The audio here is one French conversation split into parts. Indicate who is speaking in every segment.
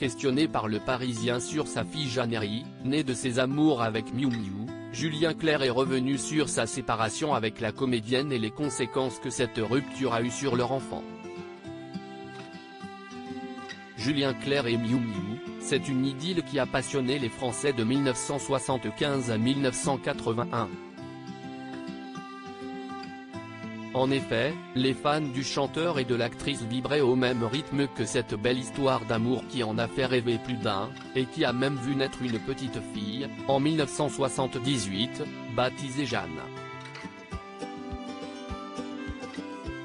Speaker 1: Questionné par Le Parisien sur sa fille Jeannery, née de ses amours avec Miou Miou, Julien Clerc est revenu sur sa séparation avec la comédienne et les conséquences que cette rupture a eues sur leur enfant. Julien Clerc et Miou Miou, c'est une idylle qui a passionné les Français de 1975 à 1981. En effet, les fans du chanteur et de l'actrice vibraient au même rythme que cette belle histoire d'amour qui en a fait rêver plus d'un, et qui a même vu naître une petite fille, en 1978, baptisée Jeanne.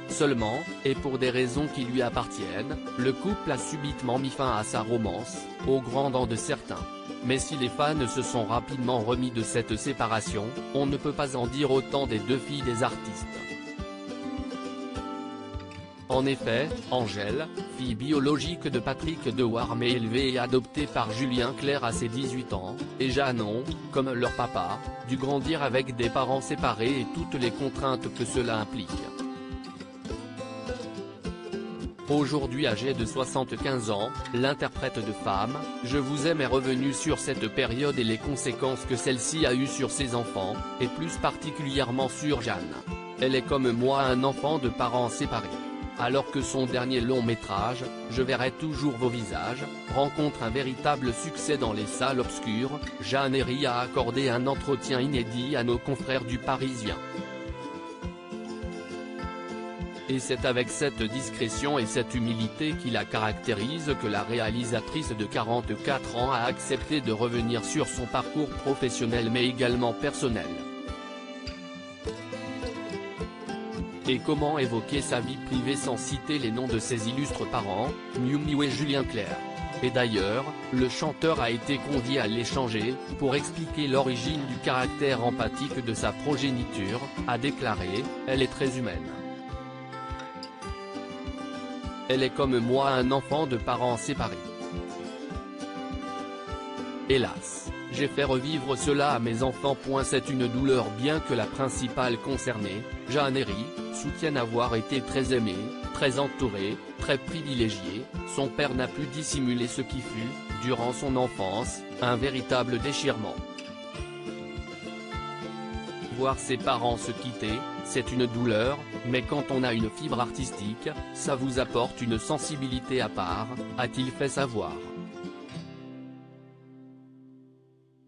Speaker 1: Seulement, et pour des raisons qui lui appartiennent, le couple a subitement mis fin à sa romance, au grand dam de certains. Mais si les fans se sont rapidement remis de cette séparation, on ne peut pas en dire autant des deux filles des artistes. En effet, Angèle, fille biologique de Patrick Dewar mais élevée et adoptée par Julien Clerc à ses 18 ans, et Jeanne ont, comme leur papa, dû grandir avec des parents séparés et toutes les contraintes que cela implique. Aujourd'hui âgée de 75 ans, l'interprète de Femme, Je vous aime est revenue sur cette période et les conséquences que celle-ci a eues sur ses enfants, et plus particulièrement sur Jeanne. Elle est comme moi un enfant de parents séparés. Alors que son dernier long métrage, Je verrai toujours vos visages, rencontre un véritable succès dans les salles obscures, Jeannery a accordé un entretien inédit à nos confrères du Parisien. Et c'est avec cette discrétion et cette humilité qui la caractérise que la réalisatrice de 44 ans a accepté de revenir sur son parcours professionnel mais également personnel. Et comment évoquer sa vie privée sans citer les noms de ses illustres parents, Miou Miou et Julien Clerc. Et d'ailleurs, le chanteur a été convié à l'échanger, pour expliquer l'origine du caractère empathique de sa progéniture, a déclaré, elle est très humaine. Elle est comme moi un enfant de parents séparés. Hélas, j'ai fait revivre cela à mes enfants. C'est une douleur bien que la principale concernée, Jeannery, soutienne avoir été très aimée, très entourée, très privilégiée. Son père n'a pu dissimuler ce qui fut, durant son enfance, un véritable déchirement. Voir ses parents se quitter, c'est une douleur, mais quand on a une fibre artistique, ça vous apporte une sensibilité à part, a-t-il fait savoir.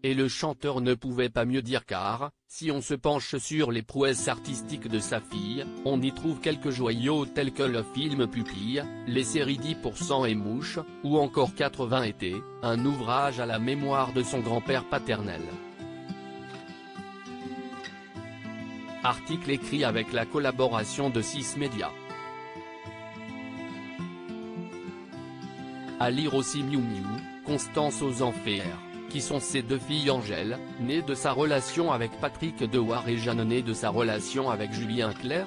Speaker 1: Et le chanteur ne pouvait pas mieux dire car, si on se penche sur les prouesses artistiques de sa fille, on y trouve quelques joyaux tels que le film Pupille, les séries 10% et Mouche, ou encore 80 étés, un ouvrage à la mémoire de son grand-père paternel. Article écrit avec la collaboration de 6 médias. À lire aussi Miou Miou, Constance aux Enfers, qui sont ses deux filles Angèle, née de sa relation avec Patrick Dewar et Jeanne née de sa relation avec Julien Clerc.